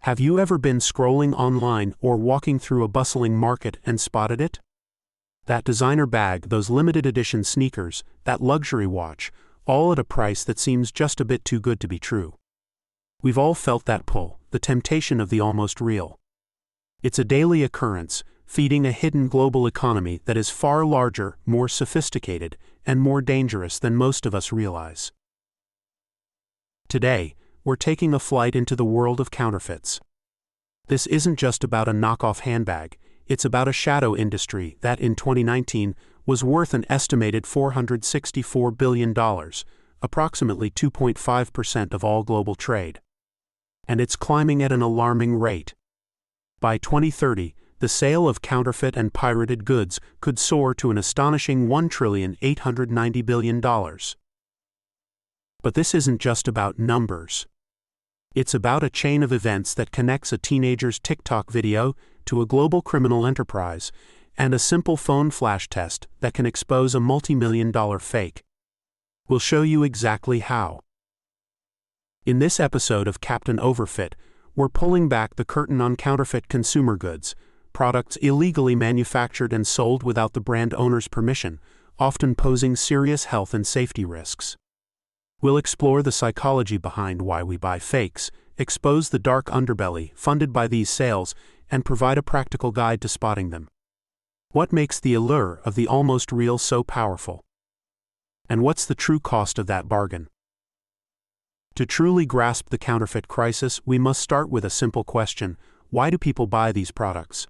Have you ever been scrolling online or walking through a bustling market and spotted it? That designer bag, those limited edition sneakers, that luxury watch, all at a price that seems just a bit too good to be true. We've all felt that pull, the temptation of the almost real. It's a daily occurrence, feeding a hidden global economy that is far larger, more sophisticated, and more dangerous than most of us realize. Today, we're taking a flight into the world of counterfeits. This isn't just about a knockoff handbag, it's about a shadow industry that in 2019 was worth an estimated $464 billion, approximately 2.5% of all global trade. And it's climbing at an alarming rate. By 2030, the sale of counterfeit and pirated goods could soar to an astonishing $1,890 billion. But this isn't just about numbers. It's about a chain of events that connects a teenager's TikTok video to a global criminal enterprise, and a simple phone flash test that can expose a multi-million-dollar fake. We'll show you exactly how. In this episode of Captain Overfit, we're pulling back the curtain on counterfeit consumer goods, products illegally manufactured and sold without the brand owner's permission, often posing serious health and safety risks. We'll explore the psychology behind why we buy fakes, expose the dark underbelly funded by these sales, and provide a practical guide to spotting them. What makes the allure of the almost real so powerful? And what's the true cost of that bargain? To truly grasp the counterfeit crisis, we must start with a simple question: why do people buy these products?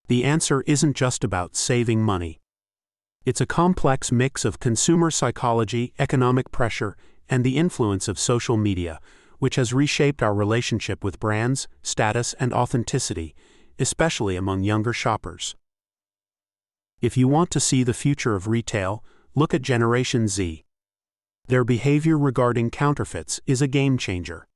The answer isn't just about saving money. It's a complex mix of consumer psychology, economic pressure, and the influence of social media, which has reshaped our relationship with brands, status, and authenticity, especially among younger shoppers. If you want to see the future of retail, look at Generation Z. Their behavior regarding counterfeits is a game changer.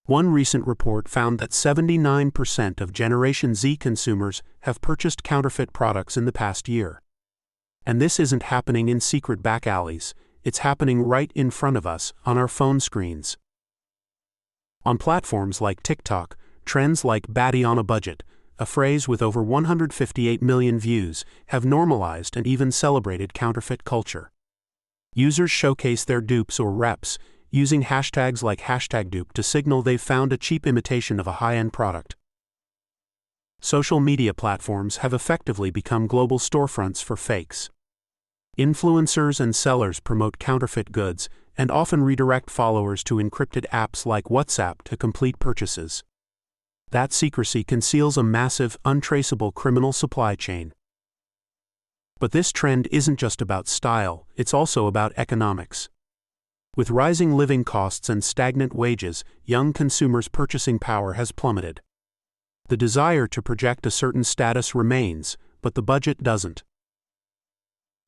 One recent report found that 79% of Generation Z consumers have purchased counterfeit products in the past year. And this isn't happening in secret back alleys, it's happening right in front of us, on our phone screens. On platforms like TikTok, trends like "baddie on a budget," a phrase with over 158 million views, have normalized and even celebrated counterfeit culture. Users showcase their dupes or reps, using hashtags like #dupe to signal they've found a cheap imitation of a high-end product. Social media platforms have effectively become global storefronts for fakes. Influencers and sellers promote counterfeit goods and often redirect followers to encrypted apps like WhatsApp to complete purchases. That secrecy conceals a massive, untraceable criminal supply chain. But this trend isn't just about style, it's also about economics. With rising living costs and stagnant wages, young consumers' purchasing power has plummeted. The desire to project a certain status remains, but the budget doesn't.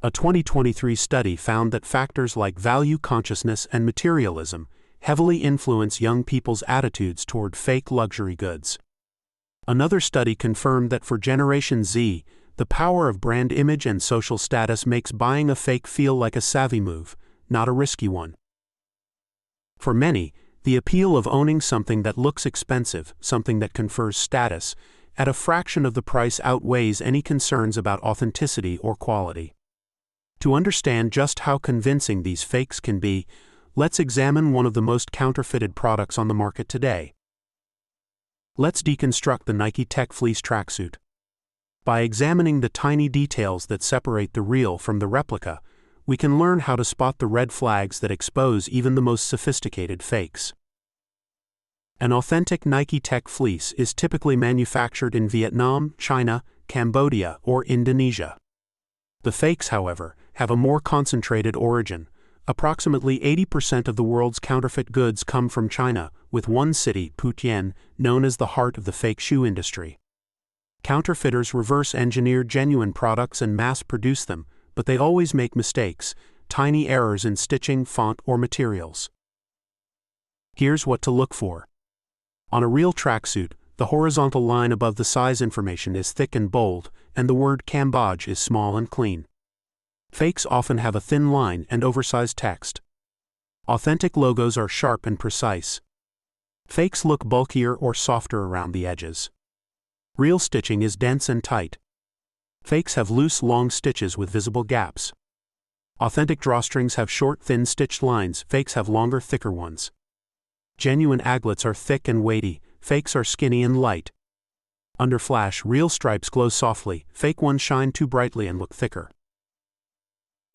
A 2023 study found that factors like value consciousness and materialism heavily influence young people's attitudes toward fake luxury goods. Another study confirmed that for Generation Z, the power of brand image and social status makes buying a fake feel like a savvy move, not a risky one. For many, the appeal of owning something that looks expensive, something that confers status, at a fraction of the price outweighs any concerns about authenticity or quality. To understand just how convincing these fakes can be, let's examine one of the most counterfeited products on the market today. Let's deconstruct the Nike Tech Fleece tracksuit. By examining the tiny details that separate the real from the replica, we can learn how to spot the red flags that expose even the most sophisticated fakes. An authentic Nike Tech Fleece is typically manufactured in Vietnam, China, Cambodia, or Indonesia. The fakes, however, have a more concentrated origin. Approximately 80% of the world's counterfeit goods come from China, with one city, Putian, known as the heart of the fake shoe industry. Counterfeiters reverse engineer genuine products and mass-produce them, but they always make mistakes, tiny errors in stitching, font, or materials. Here's what to look for. On a real tracksuit, the horizontal line above the size information is thick and bold, and the word Cambodge is small and clean. Fakes often have a thin line and oversized text. Authentic logos are sharp and precise. Fakes look bulkier or softer around the edges. Real stitching is dense and tight. Fakes have loose, long stitches with visible gaps. Authentic drawstrings have short, thin stitched lines. Fakes have longer, thicker ones. Genuine aglets are thick and weighty. Fakes are skinny and light. Under flash, real stripes glow softly. Fake ones shine too brightly and look thicker.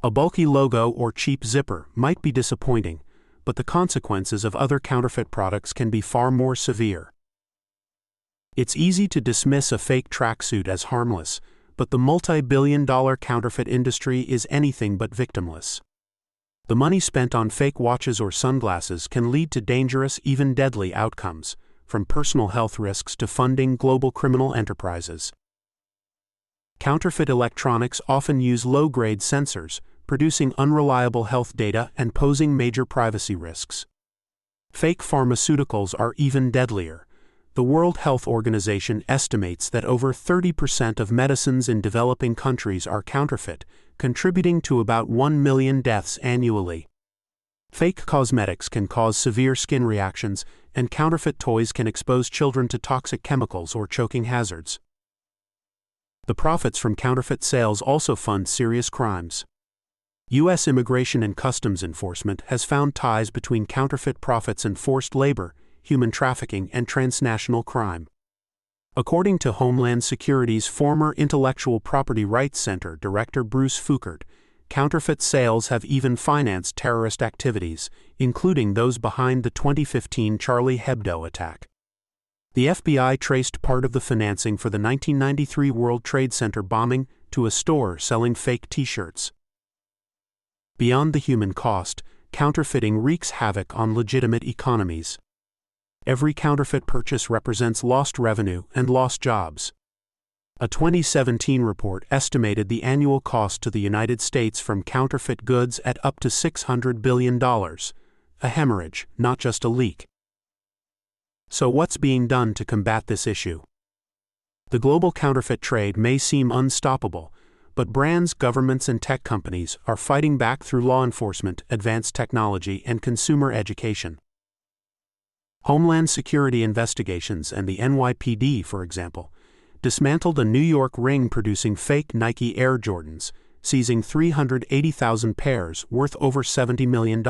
A bulky logo or cheap zipper might be disappointing, but the consequences of other counterfeit products can be far more severe. It's easy to dismiss a fake tracksuit as harmless, but the multi-billion-dollar counterfeit industry is anything but victimless. The money spent on fake watches or sunglasses can lead to dangerous, even deadly outcomes, from personal health risks to funding global criminal enterprises. Counterfeit electronics often use low-grade sensors, producing unreliable health data and posing major privacy risks. Fake pharmaceuticals are even deadlier. The World Health Organization estimates that over 30% of medicines in developing countries are counterfeit, contributing to about 1 million deaths annually. Fake cosmetics can cause severe skin reactions, and counterfeit toys can expose children to toxic chemicals or choking hazards. The profits from counterfeit sales also fund serious crimes. U.S. Immigration and Customs Enforcement has found ties between counterfeit profits and forced labor, human trafficking, and transnational crime. According to Homeland Security's former Intellectual Property Rights Center Director Bruce Fouchard, counterfeit sales have even financed terrorist activities, including those behind the 2015 Charlie Hebdo attack. The FBI traced part of the financing for the 1993 World Trade Center bombing to a store selling fake T-shirts. Beyond the human cost, counterfeiting wreaks havoc on legitimate economies. Every counterfeit purchase represents lost revenue and lost jobs. A 2017 report estimated the annual cost to the United States from counterfeit goods at up to $600 billion, a hemorrhage, not just a leak. So what's being done to combat this issue? The global counterfeit trade may seem unstoppable, but brands, governments, and tech companies are fighting back through law enforcement, advanced technology, and consumer education. Homeland Security investigations and the NYPD, for example, dismantled a New York ring producing fake Nike Air Jordans, seizing 380,000 pairs worth over $70 million.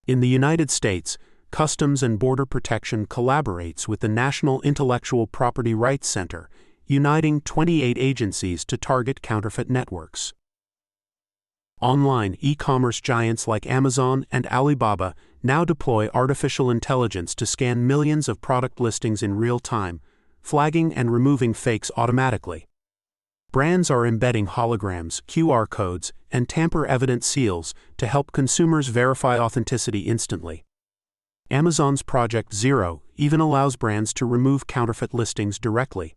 In the United States, Customs and Border Protection collaborates with the National Intellectual Property Rights Center, uniting 28 agencies to target counterfeit networks. Online e-commerce giants like Amazon and Alibaba now deploy artificial intelligence to scan millions of product listings in real time, flagging and removing fakes automatically. Brands are embedding holograms, QR codes, and tamper-evident seals to help consumers verify authenticity instantly. Amazon's Project Zero even allows brands to remove counterfeit listings directly.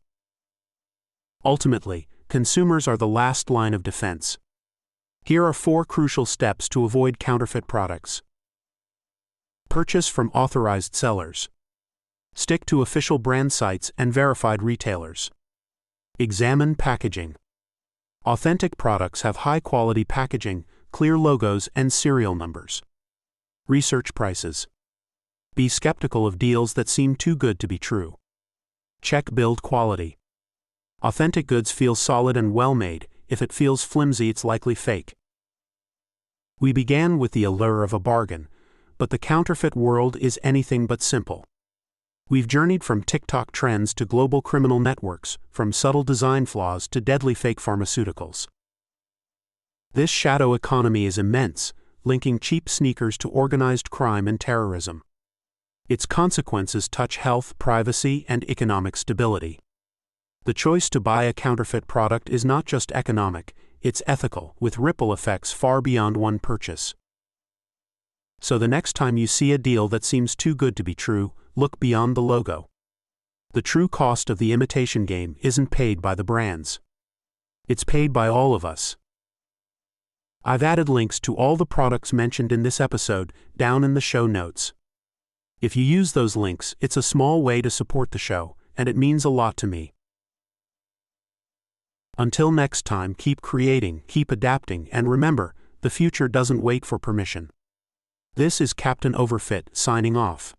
Ultimately, consumers are the last line of defense. Here are 4 crucial steps to avoid counterfeit products. Purchase from authorized sellers. Stick to official brand sites and verified retailers. Examine packaging. Authentic products have high-quality packaging, clear logos, and serial numbers. Research prices. Be skeptical of deals that seem too good to be true. Check build quality. Authentic goods feel solid and well-made. If it feels flimsy, it's likely fake. We began with the allure of a bargain, but the counterfeit world is anything but simple. We've journeyed from TikTok trends to global criminal networks, from subtle design flaws to deadly fake pharmaceuticals. This shadow economy is immense, linking cheap sneakers to organized crime and terrorism. Its consequences touch health, privacy, and economic stability. The choice to buy a counterfeit product is not just economic, it's ethical, with ripple effects far beyond one purchase. So the next time you see a deal that seems too good to be true, look beyond the logo. The true cost of the imitation game isn't paid by the brands. It's paid by all of us. I've added links to all the products mentioned in this episode down in the show notes. If you use those links, it's a small way to support the show, and it means a lot to me. Until next time, keep creating, keep adapting, and remember, the future doesn't wait for permission. This is Captain Overfit signing off.